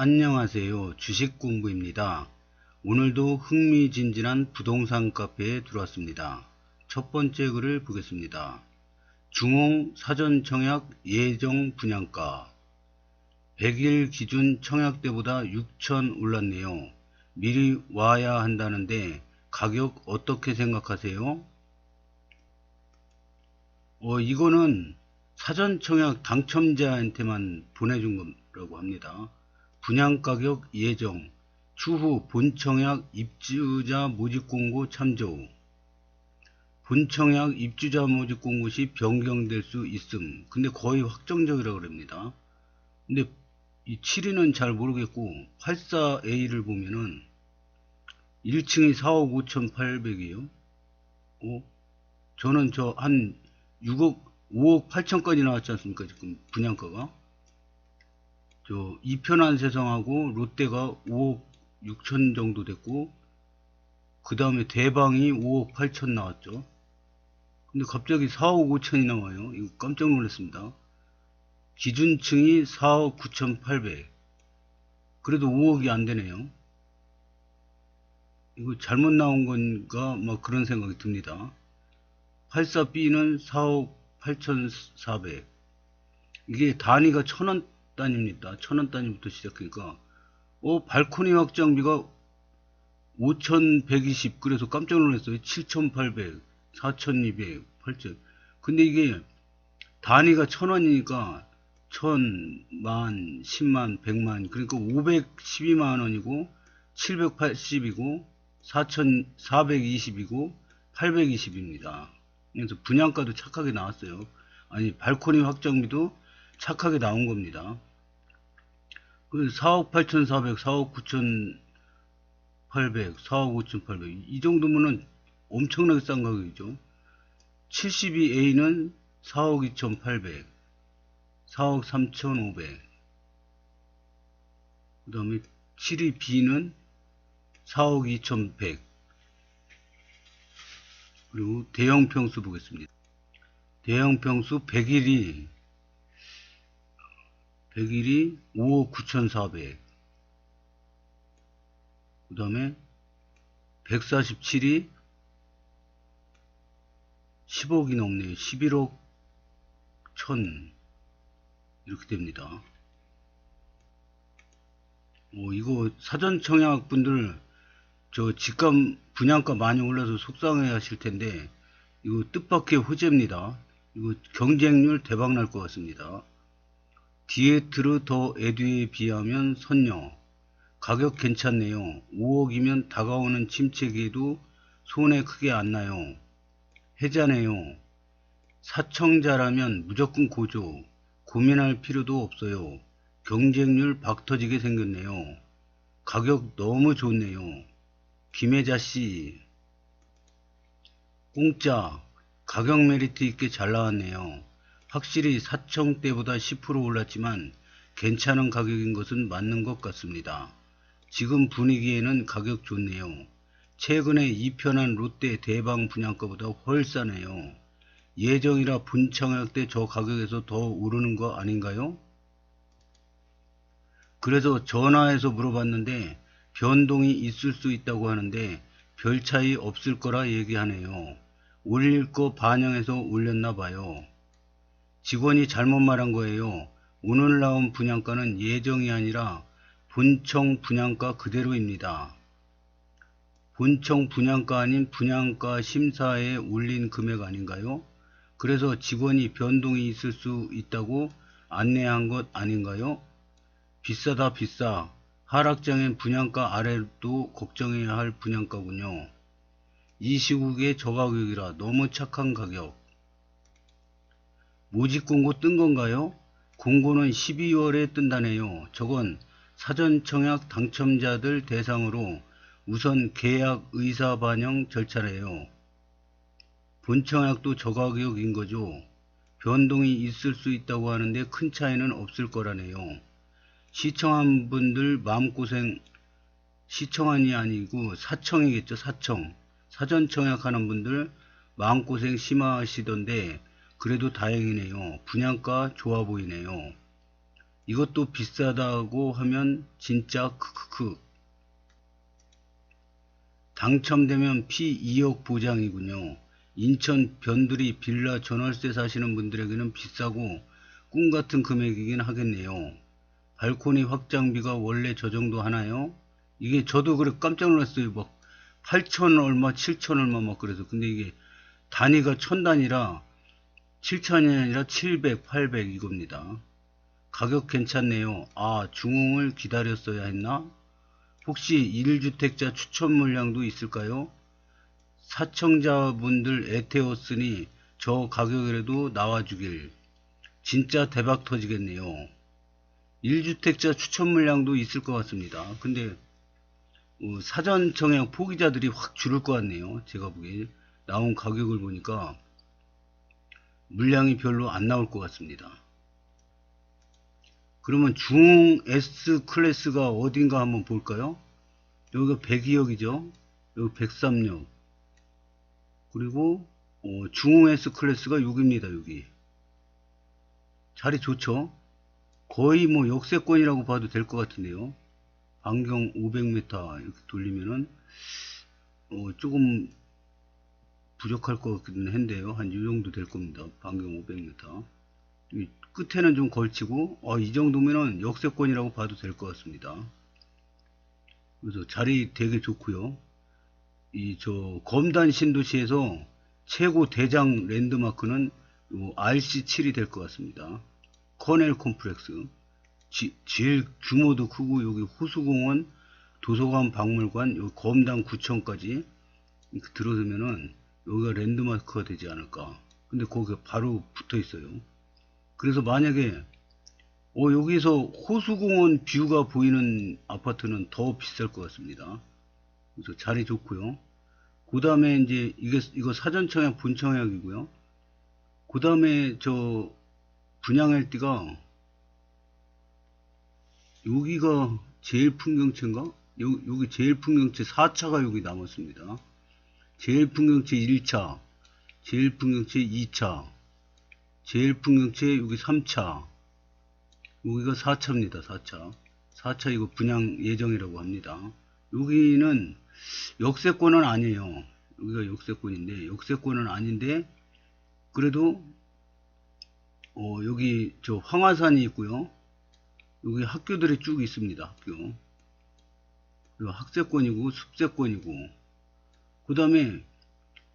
안녕하세요. 주식공부입니다. 오늘도 흥미진진한 부동산 카페에 들어왔습니다. 첫 번째 글을 보겠습니다. 중홍 사전청약 예정 분양가 100일 기준 청약대보다 6천 올랐네요. 미리 와야 한다는데 가격 어떻게 생각하세요? 이거는 사전청약 당첨자한테만 보내준 거라고 합니다. 분양가격 예정, 추후 본청약 입주자 모집공고 참조. 본청약 입주자 모집공고 시 변경될 수 있음. 근데 거의 확정적이라고 그럽니다. 근데 이 7위는 잘 모르겠고 84A를 보면은 1층이 4억 5,800이에요. 저는 저 한 6억 5억 8천까지 나왔지 않습니까? 지금 분양가가. 저 이편한 세상하고 롯데가 5억 6천 정도 됐고, 그 다음에 대방이 5억 8천 나왔죠. 근데 갑자기 4억 5천이 나와요. 이거 깜짝 놀랐습니다. 기준층이 4억 9,800. 그래도 5억이 안 되네요. 이거 잘못 나온 건가? 막 그런 생각이 듭니다. 84B는 4억 8,400. 이게 단위가 1,000원 단위입니다. 1,000원 단위부터 시작하니까 발코니 확장비가 5,120. 그래서 깜짝 놀랐어요. 7,800, 4,200, 8,000. 근데 이게 단위가 1,000원이니까 1,000, 만, 10만, 100만. 그러니까 512만 원이고 780이고 4,420이고 820입니다. 그래서 분양가도 착하게 나왔어요. 아니, 발코니 확장비도 착하게 나온 겁니다. 4억 8,400, 4억 9,800, 4억 5,800. 이 정도면은 엄청나게 싼 가격이죠. 72A는 4억 2,800, 4억 3,500. 그 다음에 72B는 4억 2,100. 그리고 대형 평수 보겠습니다. 대형 평수 100일이 5억 9,400. 그 다음에 147이 10억이 넘네요. 11억 1천. 이렇게 됩니다. 이거 사전청약 분들 저 집값 분양가 많이 올라서 속상해 하실 텐데, 이거 뜻밖의 호재입니다. 이거 경쟁률 대박 날 것 같습니다. 디에트르 더 에듀에 비하면 선녀. 가격 괜찮네요. 5억이면 다가오는 침체기에도 손해 크게 안 나요. 해자네요. 사청자라면 무조건 고조. 고민할 필요도 없어요. 경쟁률 박터지게 생겼네요. 가격 너무 좋네요. 김혜자씨. 공짜. 가격 메리트 있게 잘 나왔네요. 확실히 사청 때보다 10% 올랐지만 괜찮은 가격인 것은 맞는 것 같습니다. 지금 분위기에는 가격 좋네요. 최근에 이편한 롯데 대방 분양가보다 훨 싸네요. 예정이라 본청약 때 저 가격에서 더 오르는 거 아닌가요? 그래서 전화해서 물어봤는데 변동이 있을 수 있다고 하는데 별 차이 없을 거라 얘기하네요. 올릴 거 반영해서 올렸나 봐요. 직원이 잘못 말한 거예요. 오늘 나온 분양가는 예정이 아니라 본청 분양가 그대로입니다. 본청 분양가 아닌 분양가 심사에 올린 금액 아닌가요? 그래서 직원이 변동이 있을 수 있다고 안내한 것 아닌가요? 비싸다 비싸. 하락장엔 분양가 아래도 걱정해야 할 분양가군요. 이 시국에 저 가격이라 너무 착한 가격. 모집 공고 뜬 건가요? 공고는 12월에 뜬다네요. 저건 사전청약 당첨자들 대상으로 우선 계약 의사 반영 절차래요. 본청약도 저 가격인 거죠. 변동이 있을 수 있다고 하는데 큰 차이는 없을 거라네요. 시청한 분들 마음고생, 시청한이 아니고 사청이겠죠. 사청. 사전청약 하는 분들 마음고생 심하시던데 그래도 다행이네요. 분양가 좋아 보이네요. 이것도 비싸다고 하면 진짜 크크크. 당첨되면 피 2억 보장이군요. 인천 변두리 빌라 전월세 사시는 분들에게는 비싸고 꿈같은 금액이긴 하겠네요. 발코니 확장비가 원래 저 정도 하나요? 이게 저도 그래 깜짝 놀랐어요. 막 8천 얼마 7천 얼마 막 그래서. 근데 이게 단위가 천 단위라 7천이 아니라 700 800 이겁니다. 가격 괜찮네요. 아, 중흥을 기다렸어야 했나? 혹시 1주택자 추천 물량도 있을까요? 사청자분들 애태웠으니 저 가격이라도 나와주길. 진짜 대박 터지겠네요. 1주택자 추천 물량도 있을 것 같습니다. 근데 사전 청약 포기자들이 확 줄을 것 같네요. 제가 보기에 나온 가격을 보니까 물량이 별로 안 나올 것 같습니다. 그러면 중 S 클래스가 어딘가 한번 볼까요? 여기가 102역이죠. 여기 103역. 그리고 중흥 S 클래스가 6입니다. 여기 자리 좋죠. 거의 뭐 역세권이라고 봐도 될 것 같은데요. 반경 500m 이렇게 돌리면은 조금 부족할 것 같긴 한데요. 한 이 정도 될 겁니다. 반경 500m. 끝에는 좀 걸치고 이 정도면은 역세권이라고 봐도 될 것 같습니다. 그래서 자리 되게 좋고요. 저 검단 신도시에서 최고 대장 랜드마크는 RC7이 될 것 같습니다. 커넬 콤플렉스. 제일 규모도 크고 여기 호수공원, 도서관, 박물관, 여기 검단 구청까지 이렇게 들어서면은 여기가 랜드마크가 되지 않을까. 근데 거기가 바로 붙어 있어요. 그래서 만약에 여기서 호수공원 뷰가 보이는 아파트는 더 비쌀 것 같습니다. 그래서 자리 좋고요. 그 다음에 이제 이거 사전청약 본청약이고요. 그 다음에 저 분양할 때가 여기가 제일 풍경채인가? 여기 제일 풍경채 4차가 여기 남았습니다. 제일 풍경채 1차, 제일 풍경채 2차, 제일 풍경채 여기 3차, 여기가 4차입니다. 4차. 4차 이거 분양 예정이라고 합니다. 여기는 역세권은 아니에요. 여기가 역세권인데, 역세권은 아닌데, 그래도, 여기 저 황화산이 있고요. 여기 학교들이 쭉 있습니다. 학교. 그리고 학세권이고, 숲세권이고. 그 다음에,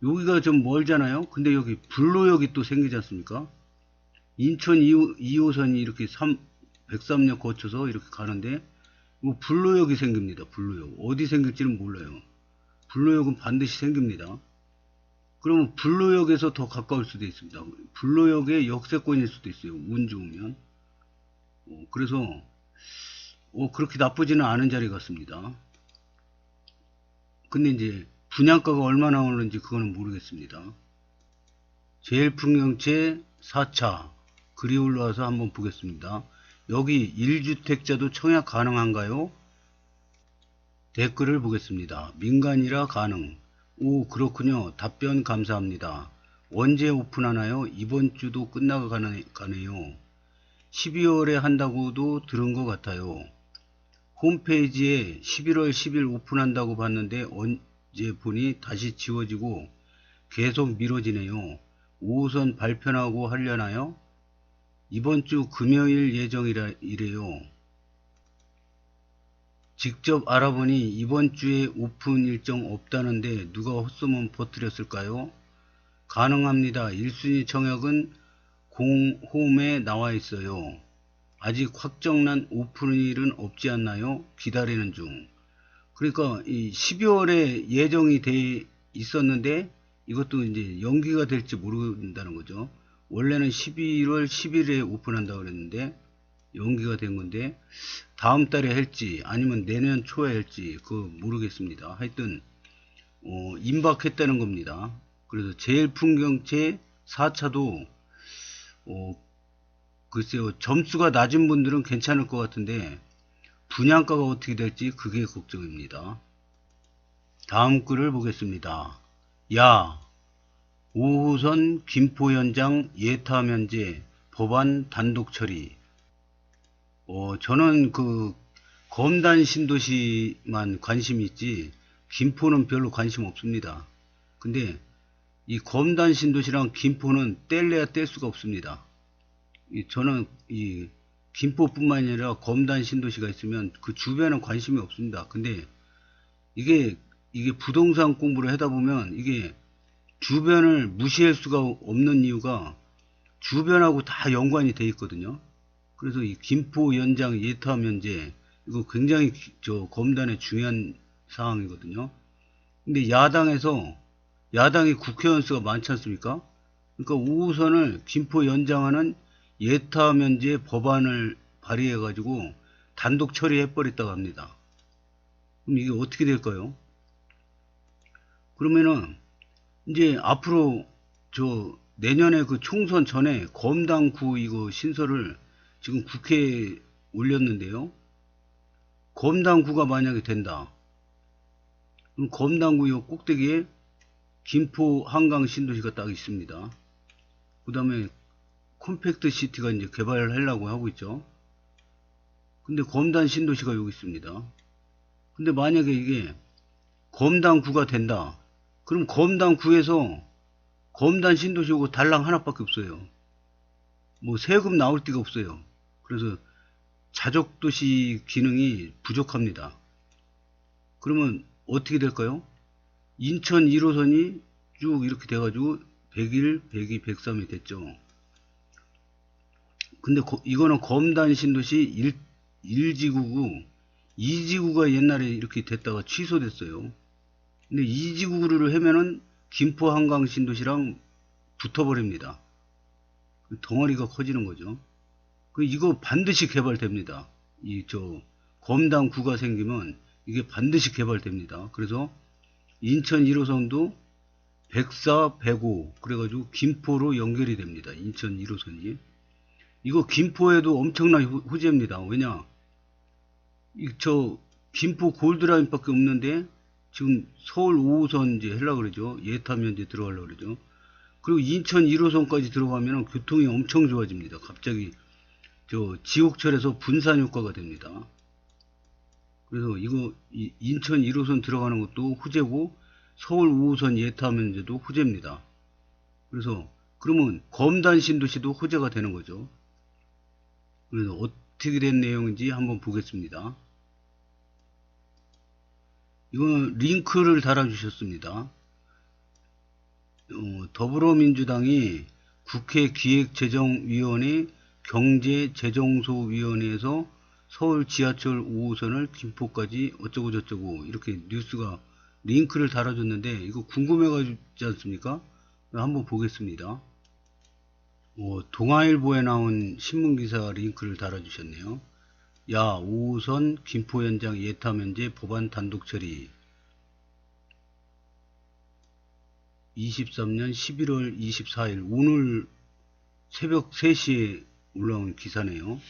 여기가 좀 멀잖아요. 근데 여기 불로역이 또 생기지 않습니까? 인천 2호선이 이렇게 103역 거쳐서 이렇게 가는데 불로역이 생깁니다. 불로역. 어디 생길지는 몰라요. 불로역은 반드시 생깁니다. 그러면 불로역에서 더 가까울 수도 있습니다. 불로역의 역세권일 수도 있어요. 운 좋으면. 그래서 그렇게 나쁘지는 않은 자리 같습니다. 근데 이제 분양가가 얼마나 오르는지 그거는 모르겠습니다. 제일 풍경채 4차 글이 올라와서 한번 보겠습니다. 여기 1주택자도 청약 가능한가요? 댓글을 보겠습니다. 민간이라 가능. 오, 그렇군요. 답변 감사합니다. 언제 오픈하나요? 이번 주도 끝나가네요. 12월에 한다고도 들은 것 같아요. 홈페이지에 11월 10일 오픈한다고 봤는데 언제 보니 다시 지워지고 계속 미뤄지네요. 5호선 발표하고 하려나요? 이번 주 금요일 예정이래요. 직접 알아보니 이번 주에 오픈 일정 없다는데 누가 헛소문 퍼뜨렸을까요? 가능합니다. 1순위 청약은 공홈에 나와 있어요. 아직 확정난 오픈일은 없지 않나요? 기다리는 중. 그러니까 이 12월에 예정이 돼 있었는데 이것도 이제 연기가 될지 모른다는 거죠. 원래는 11월 10일에 오픈한다고 그랬는데 연기가 된 건데 다음 달에 할지 아니면 내년 초에 할지 그거 모르겠습니다. 하여튼 임박했다는 겁니다. 그래서 제일 풍경채 4차도 글쎄요, 점수가 낮은 분들은 괜찮을 것 같은데 분양가가 어떻게 될지 그게 걱정입니다. 다음 글을 보겠습니다. 야, 5호선 김포 현장 예타 면제 법안 단독 처리. 저는 그 검단 신도시만 관심이 있지 김포는 별로 관심 없습니다. 근데 이 검단 신도시랑 김포는 뗄래야 뗄 수가 없습니다. 저는 이 김포뿐만 아니라 검단 신도시가 있으면 그 주변은 관심이 없습니다. 근데 이게 부동산 공부를 하다 보면 이게 주변을 무시할 수가 없는 이유가 주변하고 다 연관이 돼 있거든요. 그래서 이 김포 연장 예타 면제 이거 굉장히 저 검단의 중요한 사항이거든요. 근데 야당이 국회의원 수가 많지 않습니까? 그러니까 5호선을 김포 연장하는 예타 면제 법안을 발의해 가지고 단독 처리해 버렸다고 합니다. 그럼 이게 어떻게 될까요? 그러면은 이제 앞으로 저 내년에 그 총선 전에 검당구 이거 신설을 지금 국회에 올렸는데요. 검당구가 만약에 된다. 그럼 검당구 요 꼭대기에 김포 한강 신도시가 딱 있습니다. 그 다음에 컴팩트 시티가 이제 개발을 하려고 하고 있죠. 근데 검단 신도시가 여기 있습니다. 근데 만약에 이게 검단구가 된다. 그럼 검단구에서 검단 신도시고 달랑 하나밖에 없어요. 뭐 세금 나올 데가 없어요. 그래서 자족도시 기능이 부족합니다. 그러면 어떻게 될까요? 인천 1호선이 쭉 이렇게 돼가지고 101, 102, 103이 됐죠. 근데 이거는 검단 신도시 1지구고 2지구가 옛날에 이렇게 됐다가 취소됐어요. 근데 2지구를 하면은 김포 한강 신도시랑 붙어버립니다. 덩어리가 커지는 거죠. 이거 반드시 개발됩니다. 검단구가 생기면 이게 반드시 개발됩니다. 그래서 인천 1호선도 104, 105 그래가지고 김포로 연결이 됩니다. 인천 1호선이. 이거 김포에도 엄청난 호재입니다. 왜냐? 김포 골드라인 밖에 없는데 지금 서울 5호선 이제 하려고 그러죠. 예타면 이제 들어가려고 그러죠. 그리고 인천 1호선까지 들어가면 교통이 엄청 좋아집니다. 갑자기 지옥철에서 분산 효과가 됩니다. 그래서 인천 1호선 들어가는 것도 호재고 서울 5호선 예타면제도 호재입니다. 그래서 그러면 검단 신도시도 호재가 되는 거죠. 그래서 어떻게 된 내용인지 한번 보겠습니다. 이거는 링크를 달아주셨습니다. 더불어민주당이 국회 기획재정위원회 경제재정소위원회에서 서울 지하철 5호선을 김포까지 어쩌고저쩌고 이렇게 뉴스가 링크를 달아줬는데 이거 궁금해가지고 있지 않습니까? 한번 보겠습니다. 동아일보에 나온 신문기사 링크를 달아주셨네요. 야 5호선 김포 연장 예타 면제 법안 단독 처리 23년 11월 24일 오늘 새벽 3시에 올라온 기사네요.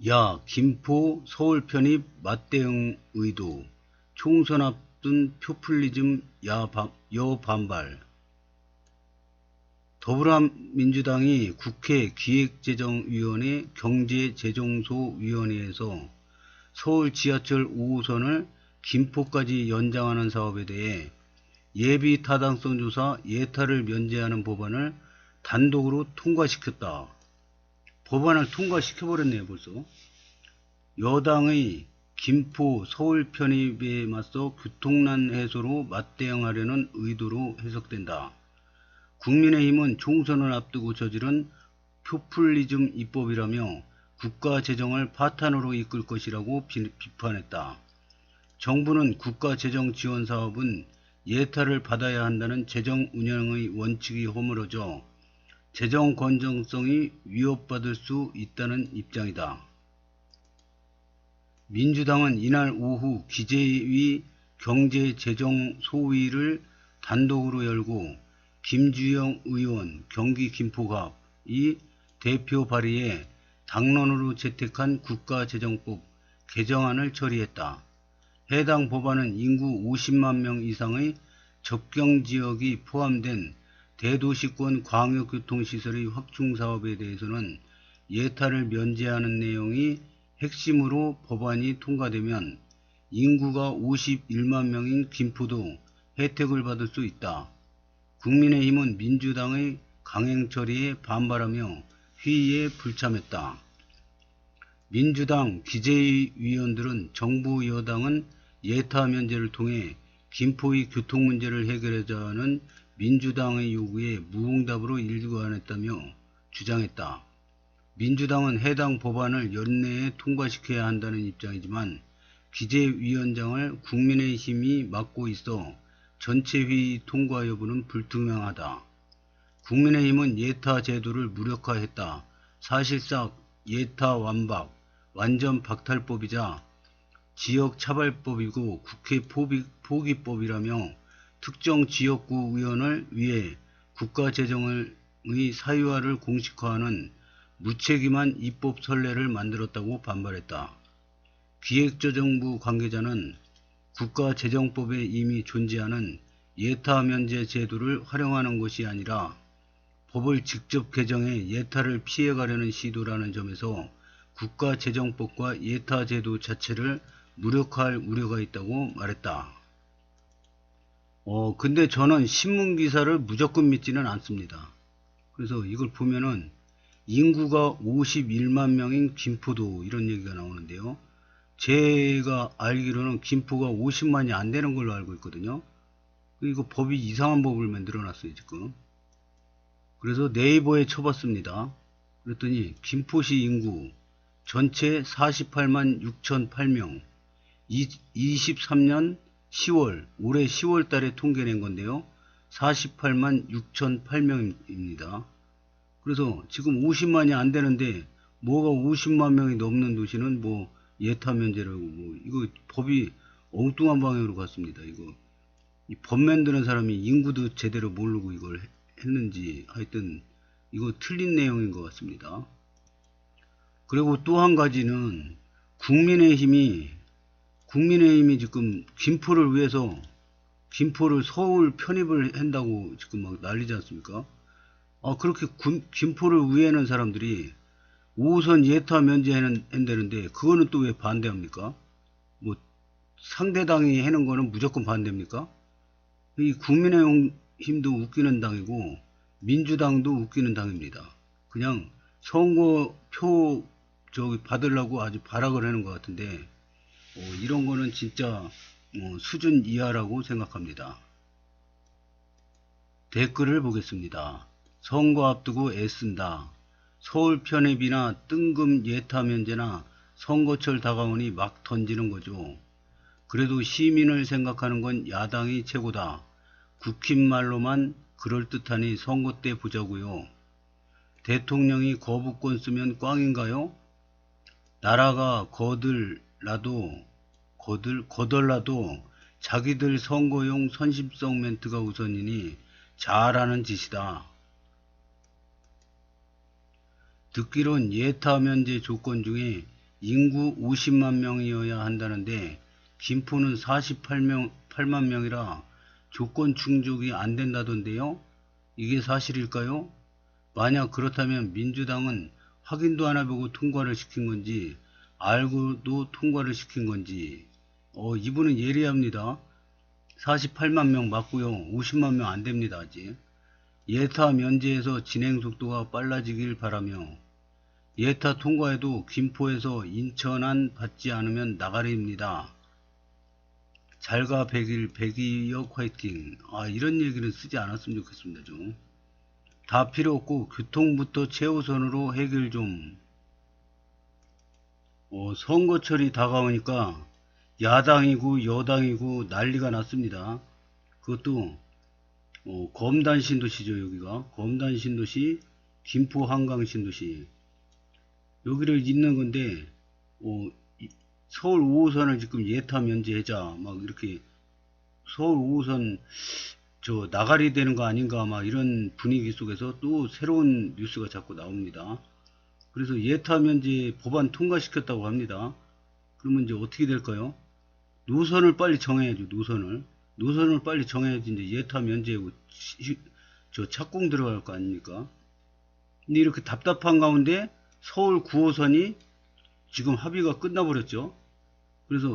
야 김포 서울 편입 맞대응 의도 총선 앞둔 표퓰리즘 여반발 더불어민주당이 국회 기획재정위원회 경제재정소위원회에서 서울 지하철 5호선을 김포까지 연장하는 사업에 대해 예비 타당성 조사 예타를 면제하는 법안을 단독으로 통과시켰다. 법안을 통과시켜버렸네요, 벌써. 여당의 김포 서울 편입에 맞서 교통난 해소로 맞대응하려는 의도로 해석된다. 국민의힘은 총선을 앞두고 저지른 포퓰리즘 입법이라며 국가 재정을 파탄으로 이끌 것이라고 비판했다. 정부는 국가 재정 지원 사업은 예타를 받아야 한다는 재정 운영의 원칙이 허물어져 재정 건전성이 위협받을 수 있다는 입장이다. 민주당은 이날 오후 기재위 경제재정소위를 단독으로 열고 김주영 의원 경기 김포갑이 대표 발의에 당론으로 채택한 국가재정법 개정안을 처리했다. 해당 법안은 인구 50만 명 이상의 접경지역이 포함된 대도시권 광역교통시설의 확충사업에 대해서는 예타를 면제하는 내용이 핵심으로 법안이 통과되면 인구가 51만 명인 김포도 혜택을 받을 수 있다. 국민의힘은 민주당의 강행 처리에 반발하며 회의에 불참했다. 민주당 기재위원들은 정부 여당은 예타 면제를 통해 김포의 교통 문제를 해결하자는 민주당의 요구에 무응답으로 일관했다며 주장했다. 민주당은 해당 법안을 연내에 통과시켜야 한다는 입장이지만 기재위원장을 국민의힘이 맡고 있어 전체 회의 통과 여부는 불투명하다. 국민의힘은 예타 제도를 무력화했다. 사실상 예타 완박, 완전 박탈법이자 지역차별법이고 국회 포기법이라며 특정 지역구 의원을 위해 국가재정의 사유화를 공식화하는 무책임한 입법 선례를 만들었다고 반발했다. 기획재정부 관계자는 국가재정법에 이미 존재하는 예타 면제 제도를 활용하는 것이 아니라 법을 직접 개정해 예타를 피해가려는 시도라는 점에서 국가재정법과 예타 제도 자체를 무력화할 우려가 있다고 말했다. 근데 저는 신문기사를 무조건 믿지는 않습니다. 그래서 이걸 보면은 인구가 51만 명인 김포도 이런 얘기가 나오는데요. 제가 알기로는 김포가 50만이 안 되는 걸로 알고 있거든요. 이거 법이 이상한 법을 만들어놨어요, 지금. 그래서 네이버에 쳐봤습니다. 그랬더니 김포시 인구 전체 48만 6,008명, 23년 10월, 올해 10월 달에 통계낸 건데요. 48만 6,008명입니다. 그래서 지금 50만이 안 되는데 뭐가 50만 명이 넘는 도시는 뭐 예타 면제라고 이거 법이 엉뚱한 방향으로 갔습니다. 이거 이 법 만드는 사람이 인구도 제대로 모르고 이걸 했는지 하여튼 이거 틀린 내용인 것 같습니다. 그리고 또 한 가지는 국민의힘이 지금 김포를 위해서 김포를 서울 편입을 한다고 지금 막 난리지 않습니까? 그렇게 김포를 위하는 사람들이 5호선 예타 면제한다는데 그거는 또 왜 반대합니까? 뭐 상대당이 하는 거는 무조건 반대입니까? 이 국민의힘도 웃기는 당이고 민주당도 웃기는 당입니다. 그냥 선거표 받으려고 아주 발악을 하는 것 같은데 이런 거는 진짜 수준 이하라고 생각합니다. 댓글을 보겠습니다. 선거 앞두고 애쓴다. 서울 편입이나 뜬금 예타 면제나 선거철 다가오니 막 던지는 거죠. 그래도 시민을 생각하는 건 야당이 최고다. 국힘 말로만 그럴듯하니 선거 때 보자고요. 대통령이 거부권 쓰면 꽝인가요? 나라가 거덜라도 자기들 선거용 선심성 멘트가 우선이니 잘하는 짓이다. 듣기론 예타 면제 조건 중에 인구 50만 명이어야 한다는데 김포는 48만 명이라 조건 충족이 안 된다던데요. 이게 사실일까요? 만약 그렇다면 민주당은 확인도 안 해보고 통과를 시킨 건지 알고도 통과를 시킨 건지 이분은 예리합니다. 48만 명 맞고요. 50만 명 안 됩니다. 아직. 예타 면제에서 진행 속도가 빨라지길 바라며 예타 통과에도 김포에서 인천안 받지 않으면 나가리입니다. 잘가 100일 102역 화이팅. 이런 얘기는 쓰지 않았으면 좋겠습니다. 좀. 다 필요 없고 교통부터 최우선으로 해결 좀. 선거철이 다가오니까 야당이고 여당이고 난리가 났습니다. 그것도 검단 신도시죠. 여기가 검단 신도시, 김포 한강 신도시 여기를 잇는 건데 서울 5호선을 지금 예타 면제하자 막 이렇게 서울 5호선 나가리 되는 거 아닌가 막 이런 분위기 속에서 또 새로운 뉴스가 자꾸 나옵니다. 그래서 예타 면제 법안 통과시켰다고 합니다. 그러면 이제 어떻게 될까요? 노선을 빨리 정해야죠. 노선을 빨리 정해야지 이제 예타 면제하고 착공 들어갈 거 아닙니까? 근데 이렇게 답답한 가운데 서울 9호선이 지금 합의가 끝나버렸죠. 그래서